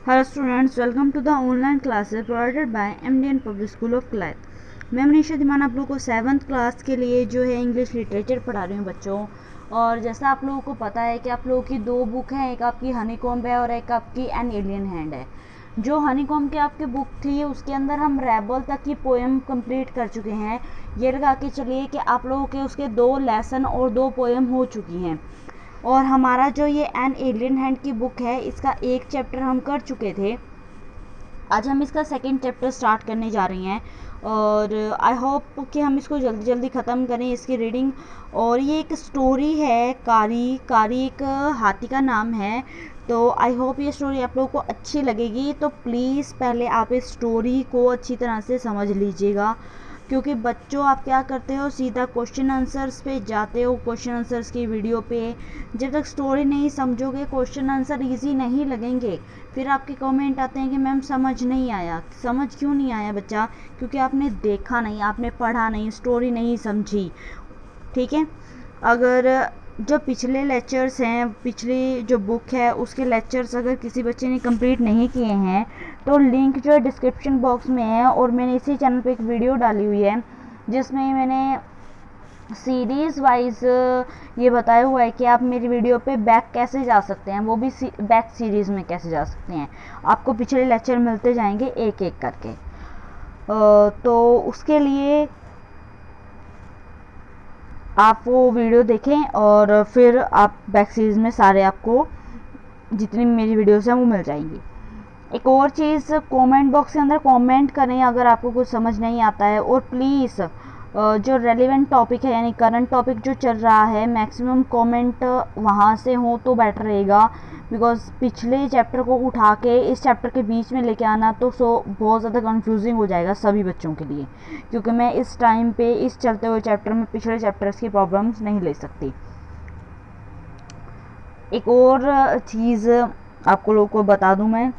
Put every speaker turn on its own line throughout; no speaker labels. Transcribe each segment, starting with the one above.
Hello students, welcome to the online classes provided by MDN Public School of Clyde। मैं मनीषा धीमान आप लोगों को 7th class के लिए जो है इंग्लिश लिटरेचर पढ़ा रही हूँ बच्चों। और जैसा आप लोगों को पता है कि आप लोगों की दो बुक हैं, एक आपकी हनीकॉम्ब है और एक आपकी एन एलियन हैंड है। जो हनीकॉम्ब की आपकी बुक थी उसके अंदर हम रेबल तक की पोएम कंप्लीट कर चुके हैं। ये लगा के चलिए कि आप लोगों के उसके 2 लेसन और 2 पोएम हो चुकी हैं। और हमारा जो ये एन एलियन हैंड की बुक है इसका एक चैप्टर हम कर चुके थे। आज हम इसका सेकंड चैप्टर स्टार्ट करने जा रही हैं और आई होप कि हम इसको जल्दी जल्दी ख़त्म करें इसकी रीडिंग। और ये एक स्टोरी है, कारी एक हाथी का नाम है। तो आई होप ये स्टोरी आप लोगों को अच्छी लगेगी। तो प्लीज़ पहले आप इस स्टोरी को अच्छी तरह से समझ लीजिएगा, क्योंकि बच्चों आप क्या करते हो, सीधा क्वेश्चन आंसर्स पे जाते हो, क्वेश्चन आंसर्स की वीडियो पे। जब तक स्टोरी नहीं समझोगे क्वेश्चन आंसर इजी नहीं लगेंगे। फिर आपके कमेंट आते हैं कि मैम समझ नहीं आया। समझ क्यों नहीं आया बच्चा? क्योंकि आपने देखा नहीं, आपने पढ़ा नहीं, स्टोरी नहीं समझी। ठीक है। अगर जो पिछले लेक्चर्स हैं, पिछली जो बुक है उसके लेक्चर्स अगर किसी बच्चे ने कंप्लीट नहीं किए हैं तो लिंक जो है डिस्क्रिप्शन बॉक्स में है। और मैंने इसी चैनल पे एक वीडियो डाली हुई है जिसमें मैंने सीरीज़ वाइज ये बताया हुआ है कि आप मेरी वीडियो पे बैक कैसे जा सकते हैं, वो भी बैक सीरीज़ में कैसे जा सकते हैं। आपको पिछले लेक्चर मिलते जाएंगे एक एक करके। तो उसके लिए आप वो वीडियो देखें और फिर आप बैक सीरीज़ में सारे आपको जितनी मेरी वीडियोस हैं वो मिल जाएंगी। एक और चीज़, कमेंट बॉक्स के अंदर कमेंट करें अगर आपको कुछ समझ नहीं आता है। और प्लीज़ जो रेलिवेंट टॉपिक है यानी करंट टॉपिक जो चल रहा है मैक्सिमम कमेंट वहाँ से हो तो बेटर रहेगा। बिकॉज पिछले चैप्टर को उठा के इस चैप्टर के बीच में लेके आना तो बहुत ज़्यादा कंफ्यूजिंग हो जाएगा सभी बच्चों के लिए, क्योंकि मैं इस टाइम पे इस चलते हुए चैप्टर में पिछले चैप्टर्स की प्रॉब्लम्स नहीं ले सकती। एक और चीज़ आपको लोगों को बता दूं मैं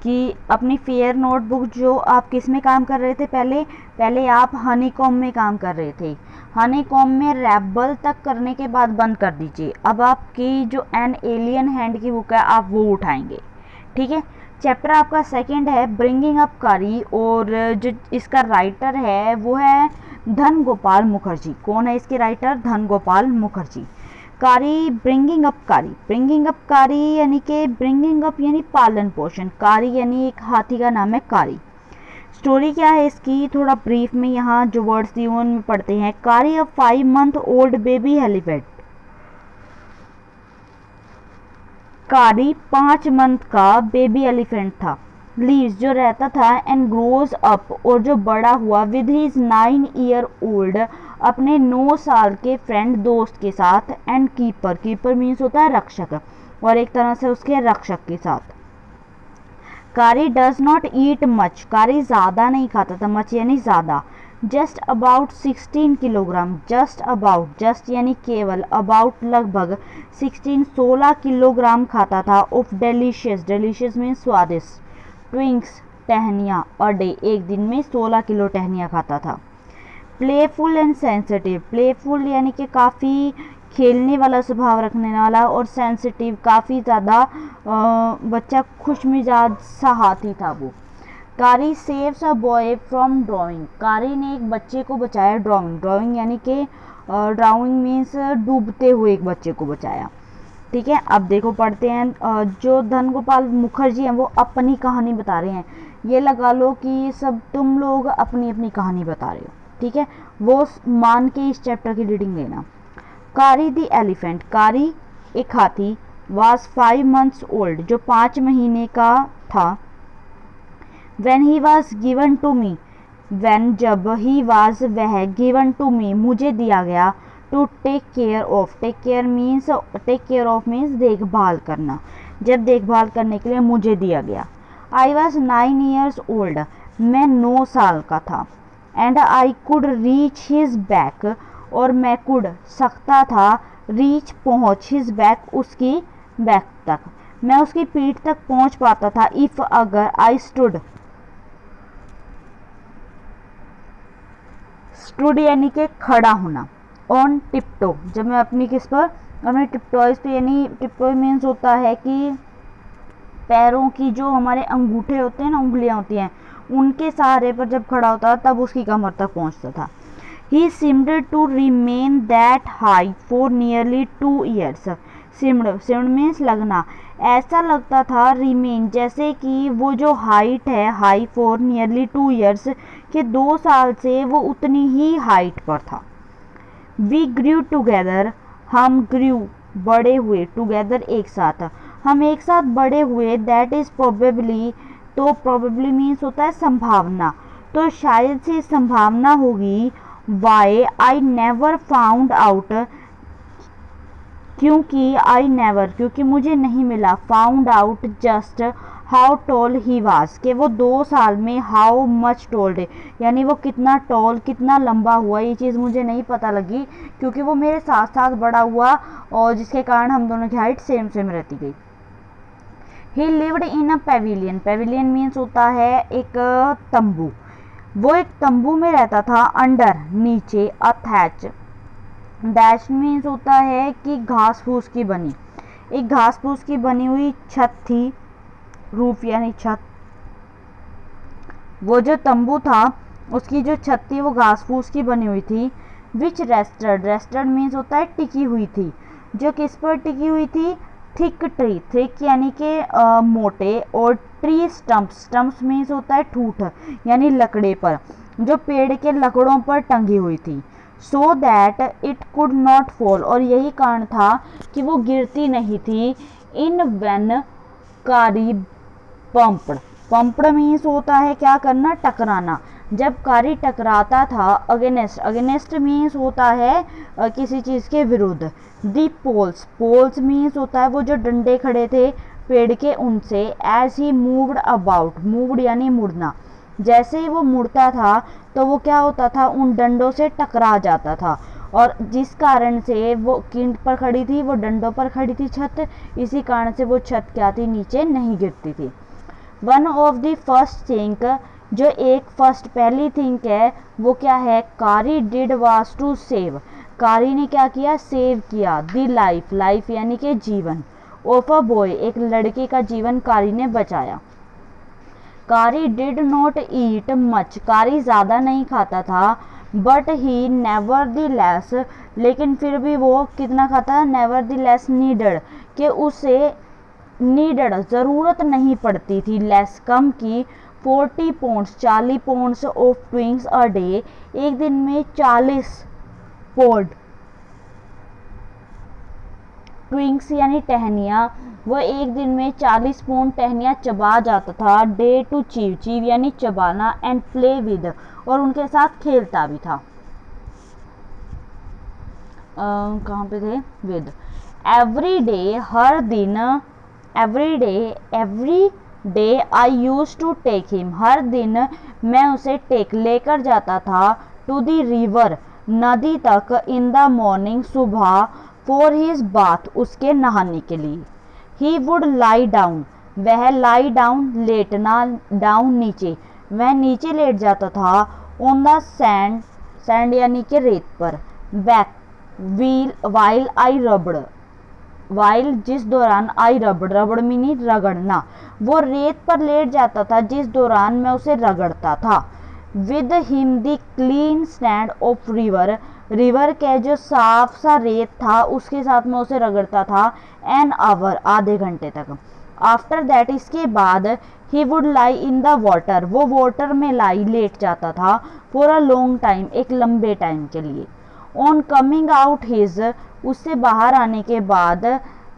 कि अपनी फेयर नोटबुक जो आप किस में काम कर रहे थे, पहले आप हनीकॉम्ब में काम कर रहे थे। हनीकॉम्ब में रेबल तक करने के बाद बंद कर दीजिए। अब आपकी जो एन एलियन हैंड की बुक है आप वो उठाएंगे। ठीक है। चैप्टर आपका सेकंड है ब्रिंगिंग अप कारी, और जो इसका राइटर है वो है धन गोपाल मुखर्जी। कौन है इसके राइटर? धन गोपाल मुखर्जी। कारी, ब्रिंगिंग अप कारी यानी कि ब्रिंगिंग अप यानी पालन पोषण, कारी यानी एक हाथी का नाम है कारी। स्टोरी क्या है इसकी, थोड़ा ब्रीफ में यहाँ जो वर्ड्स दिए उनमें पढ़ते हैं। कारी अ 5 month ओल्ड बेबी एलिफेंट। कारी 5 मंथ का बेबी एलिफेंट था। लीव्स जो रहता था एंड ग्रोज अप और जो बड़ा हुआ विद हिज 9 year ओल्ड अपने 9 साल के फ्रेंड दोस्त के साथ एंड कीपर मीन्स होता है रक्षक, और एक तरह से उसके रक्षक के साथ। कारी डज नॉट ईट मच, कारी ज़्यादा नहीं खाता था, मच यानी ज़्यादा। जस्ट अबाउट 16 किलोग्राम, जस्ट यानी केवल, अबाउट लगभग 16 किलोग्राम खाता था। ऑफ डेलिशियस मीन्स स्वादिष्ट, ट्विंक्स टहनियाँ और डे, एक दिन में 16 किलो टहनियाँ खाता था। प्लेफुल एंड सेंसिटिव, प्लेफुल यानी कि काफ़ी खेलने वाला स्वभाव रखने वाला, और सेंसिटिव काफ़ी ज़्यादा बच्चा खुश मिजाज सा हाथी था वो। कारी saves a boy from drawing, कारी ने एक बच्चे को बचाया। ड्राइंग यानी कि ड्राइंग मीन्स डूबते हुए एक बच्चे को बचाया। ठीक है। अब देखो पढ़ते हैं। जो धन गोपाल मुखर्जी हैं वो अपनी कहानी बता रहे हैं। ये लगा लो कि सब तुम लोग अपनी अपनी कहानी बता रहे हो। ठीक है। वो मान के इस चैप्टर की रीडिंग लेना। कारी दी एलिफेंट, कारी एक हाथी, वाज 5 months ओल्ड जो 5 महीने का था। When he was given to me, when जब he was वह, given to me मुझे दिया गया, to take care of means देखभाल करना, जब देखभाल करने के लिए मुझे दिया गया। I was 9 years old, मैं 9 साल का था। And I could reach his back, और मैं could सकता था, reach पहुँच, his back उसकी बैक तक, मैं उसकी पीठ तक पहुँच पाता था। if अगर I stood यानी कि खड़ा होना। ऑन टिप्टो, जब मैं अपनी किस पर, अपने टिप्टॉयज पे, यानी टिप्टॉय मीन्स होता है कि पैरों की जो हमारे अंगूठे होते हैं ना, उंगलियां होती हैं, उनके सहारे पर जब खड़ा होता तब उसकी कमर तक पहुंचता था। He seemed to remain that high for nearly 2 years. Seemed means लगना, ऐसा लगता था remain जैसे कि वो जो हाइट है, हाई for nearly 2 years, के 2 साल से वो उतनी ही हाइट पर था। We grew together, हम grew बड़े हुए, together एक साथ, हम एक साथ बड़े हुए, that is probably, तो probably means होता है संभावना, तो शायद से संभावना होगी why I never found out, क्योंकि मुझे नहीं मिला found out just how tall he was, कि वो 2 साल में how much tall है, यानी वो कितना टॉल, कितना लंबा हुआ, ये चीज़ मुझे नहीं पता लगी क्योंकि वो मेरे साथ साथ बड़ा हुआ और जिसके कारण हम दोनों की हाइट सेम सेम रहती गई। He lived in a pavilion, pavilion means होता है एक तंबू, वो एक तंबू में रहता था, अंडर नीचे, अ थैच, डैश मीन्स होता है कि घास फूस की बनी, एक घास फूस की बनी हुई छत थी, रूफ यानी छत, वो जो तंबू था उसकी जो छत थी वो घास फूस की बनी हुई थी। विच रेस्टेड, रेस्टेड मीन्स होता है टिकी हुई थी, जो किस पर टिकी हुई थी, थिक ट्री, थिक यानी कि मोटे, और ट्री स्टम्प्स, स्टम्प्स मीन्स होता है ठूठ यानी लकड़े पर, जो पेड़ के लकड़ों पर टंगी हुई थी। So that it could not fall, और यही कारण था कि वो गिरती नहीं थी। इन वेन कारी पंप्ड, पंप्ड मीन्स होता है क्या करना, टकराना, जब कारी टकराता था, अगेंस्ट, अगेंस्ट मीन्स होता है किसी चीज़ के विरुद्ध। दी पोल्स, पोल्स मीन्स होता है वो जो डंडे खड़े थे पेड़ के उनसे। As he moved about, moved यानी मुड़ना, जैसे ही वो मुड़ता था तो वो क्या होता था, उन डंडों से टकरा जाता था, और जिस कारण से वो किन पर खड़ी थी, वो डंडों पर खड़ी थी छत, इसी कारण से वो छत क्या थी, नीचे नहीं गिरती थी। One of the first think, जो एक फर्स्ट पहली थिंक है वो क्या है, कारी डिड वाज टू सेव, कारी ने क्या किया, सेव किया, द लाइफ, लाइफ यानी कि जीवन, ऑफ अ बॉय, एक लड़के का जीवन कारी ने बचाया। कारी डिड नॉट ईट मच, कारी ज़्यादा नहीं खाता था, but he never the less, लेकिन फिर भी वो कितना खाता, नेवर द लेस नीडेड, कि उसे नीडेड ज़रूरत नहीं पड़ती थी, लेस कम की, 40 pounds 40 pounds of twigs a day, एक दिन में 40 पाउंड, ट्विंग्स यानी टहनियाँ, वो एक दिन में 40 पाउंड टहनियाँ चबा जाता था। डे टू चीव, चीव यानी चबाना, एंड प्ले विद, और उनके साथ खेलता भी था। कहाँ पे थे, विद। एवरी डे, हर दिन, every day I use to take him, हर दिन मैं उसे टेक लेकर जाता था, टू द रिवर, नदी तक, इन द मॉर्निंग, सुबह, फॉर हिज बाथ, उसके नहाने के लिए। ही वुड लाई डाउन, वह लाई डाउन लेटना, डाउन नीचे, वह नीचे लेट जाता था, ऑन द सैंड, सैंड यानी कि रेत पर, बैक, व्हील, वाइल आई रबड़, वाइल जिस दौरान, आई रबड़, रबड़ मीनी रगड़ना, वो रेत पर लेट जाता था जिस दौरान मैं उसे रगड़ता था। With him the clean stand of river, river के जो साफ सा रेत था उसके साथ मैं उसे रगड़ता था, एन आवर, आधे घंटे तक। आफ्टर दैट, इसके बाद, he would lie in the water, वो वाटर में लाई लेट जाता था, फॉर अ लॉन्ग टाइम, एक लंबे टाइम के लिए। ऑन कमिंग आउट हिज, उससे बाहर आने के बाद,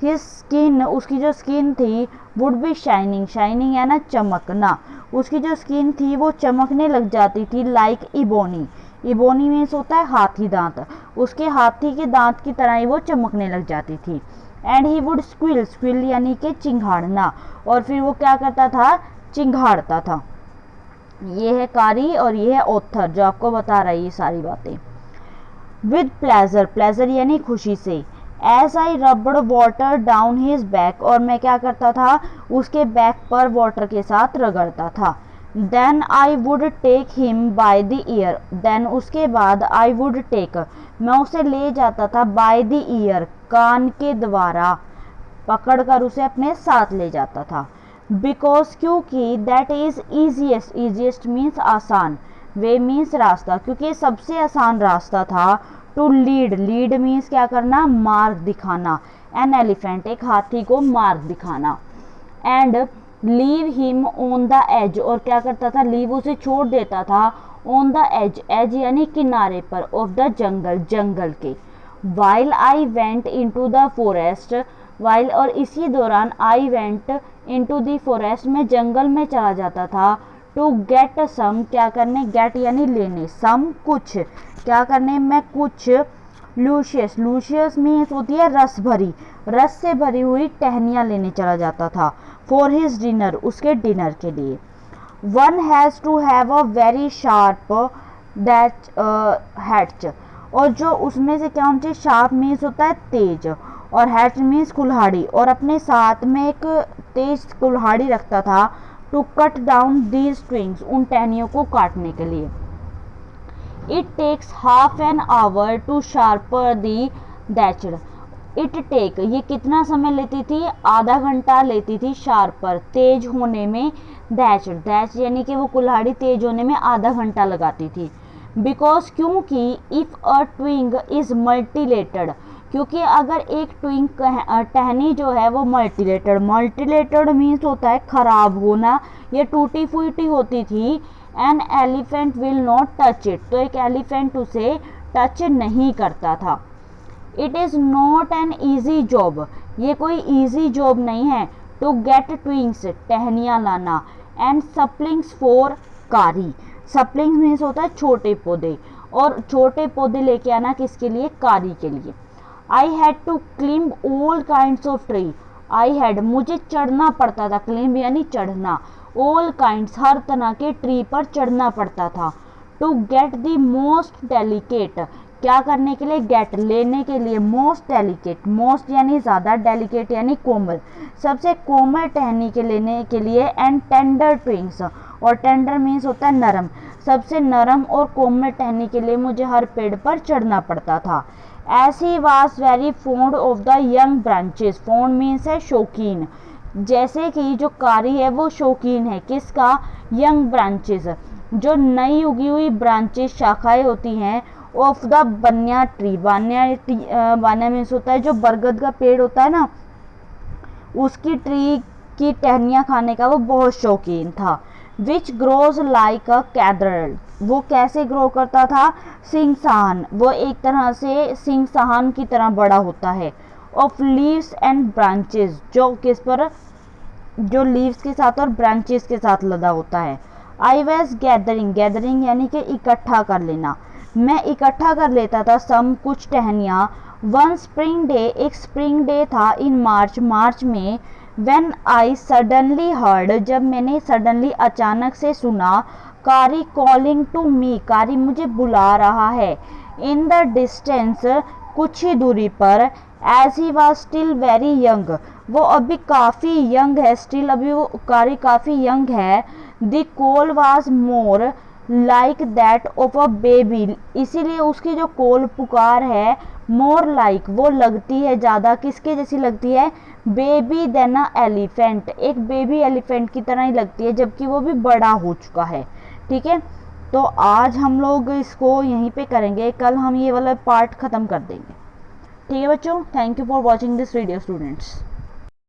हिज स्किन, उसकी जो स्किन थी, वुड बी शाइनिंग, शाइनिंग है ना चमकना, उसकी जो स्किन थी वो चमकने लग जाती थी, लाइक इबोनी, इबोनी मीन्स होता है हाथी दांत, उसके हाथी के दांत की तरह ही वो चमकने लग जाती थी। And he would squill, squill यानी कि चिंघाड़ना, और फिर वो क्या करता था, चिंघाड़ता था। ये है कारी और ये है ऑथर जो आपको बता रहा है ये सारी बातें। विद प्लेजर, प्लेजर यानी खुशी से। एज आई रबड़ वाटर डाउन हिज बैक, और मैं क्या करता था, उसके बैक पर वाटर के साथ रगड़ता था। Then I would take him by the ear, देन उसके बाद, आई वुड टेक, मैं उसे ले जाता था, बाय द ईयर, कान के द्वारा पकड़कर उसे अपने साथ ले जाता था। बिकॉज क्योंकि that is easiest, easiest means आसान, वे मीन्स रास्ता, क्योंकि सबसे आसान रास्ता था। टू लीड, लीड मीन्स क्या करना, मार्ग दिखाना। एन एलिफेंट, एक हाथी को मार्ग दिखाना। And leave him on the edge, और क्या करता था, लीव उसे छोड़ देता था, ऑन द एज, एज यानी किनारे पर, ऑफ द जंगल, जंगल के। While I went into the forest, while और इसी दौरान, I went into the forest, में जंगल में चला जाता था। टू गेट सम, क्या करने, गेट यानी लेने, सम कुछ, क्या करने, मैं कुछ, लूशियस, लूशियस मीन्स होती है रस भरी, रस से भरी हुई टहनियाँ लेने चला जाता था। फॉर हिज डिनर, उसके डिनर के लिए। One has to have a very sharp that hatch, और जो उसमें से क्या होना चाहिए, शार्प मीन्स होता है तेज, और हैच मीन्स कुल्हाड़ी, और अपने साथ में एक तेज कुल्हाड़ी रखता था। To cut down these twigs, उन टहनियों को काटने के लिए। It takes half an hour to sharper the hatchet, it take, ये कितना समय लेती थी, आधा घंटा लेती थी, शार्पर तेज होने में, दैच, दैच यानी कि वो कुल्हाड़ी तेज होने में आधा घंटा लगाती थी। बिकॉज क्योंकि इफ अ ट्विंग इज मल्टीलेटेड, क्योंकि अगर एक ट्विंग टहनी जो है वो मल्टीलेटेड, मल्टीलेटेड मीन्स होता है खराब होना, ये टूटी फूटी होती थी। An elephant will not touch it, तो एक एलिफेंट उसे टच नहीं करता था। It is not an easy job, ये कोई ईजी जॉब नहीं है। टू गेट ट्विंग्स, टहनियाँ लाना। एंड सप्लिंग्स फॉर कारी, सप्लिंग्स मीन्स होता है छोटे पौधे, और छोटे पौधे लेके आना किसके लिए, कारी के लिए। I had to climb all kinds of tree, I had, मुझे चढ़ना पड़ता था, क्लिम्ब यानी चढ़ना, ऑल काइंड्स, हर तरह के ट्री पर चढ़ना पड़ता था। To get the most delicate, क्या करने के लिए, गेट लेने के लिए, मोस्ट डेलिकेट, मोस्ट यानी ज़्यादा, डेलिकेट यानी कोमल, सबसे कोमल टहनी के लेने के लिए। एंड टेंडर ट्विंग्स, और टेंडर मीन्स होता है नरम, सबसे नरम और कोमल टहनी के लिए मुझे हर पेड़ पर चढ़ना पड़ता था। As he was very fond of the young branches, fond means है शौकीन, जैसे कि जो कारी है वो शौकीन है किसका, यंग ब्रांचेस, जो नई उगी हुई ब्रांचेस, शाखाएं होती हैं, ऑफ द बनिया ट्री, बान्या मीन्स होता है जो बरगद का पेड़ होता है ना, उसकी ट्री की टहनियाँ खाने का वो बहुत शौकीन था। Which grows like a cathedral, वो कैसे ग्रो करता था, सिंगसहान, वो एक तरह से सिंगसहान की तरह बड़ा होता है। ऑफ लीव्स एंड ब्रांचेस, जो किस पर, जो लीव्स के साथ और ब्रांचेस के साथ लदा होता है। आई वॉज गैदरिंग, गैदरिंग यानी कि इकट्ठा कर लेना, मैं इकट्ठा कर लेता था सम कुछ टहनियाँ। वन स्प्रिंग डे, एक स्प्रिंग डे था, इन मार्च, मार्च में। व्हेन आई सडनली हर्ड, जब मैंने सडनली अचानक से सुना, कारी कॉलिंग टू मी, कारी मुझे बुला रहा है। इन द डिस्टेंस, कुछ ही दूरी पर। As he was still very young, वो अभी काफ़ी यंग है, स्टिल अभी वो कारी काफ़ी यंग है। The call was more like that of a baby, इसीलिए उसकी जो कॉल पुकार है, मोर लाइक, वो लगती है ज़्यादा किसके जैसी लगती है, बेबी देन अ एलिफेंट, एक बेबी एलिफेंट की तरह ही लगती है, जबकि वो भी बड़ा हो चुका है। ठीक है, तो आज हम लोग इसको यहीं पे करेंगे, कल हम ये वाला पार्ट ख़त्म कर देंगे। ठीक है बच्चों, thank you for watching this video students.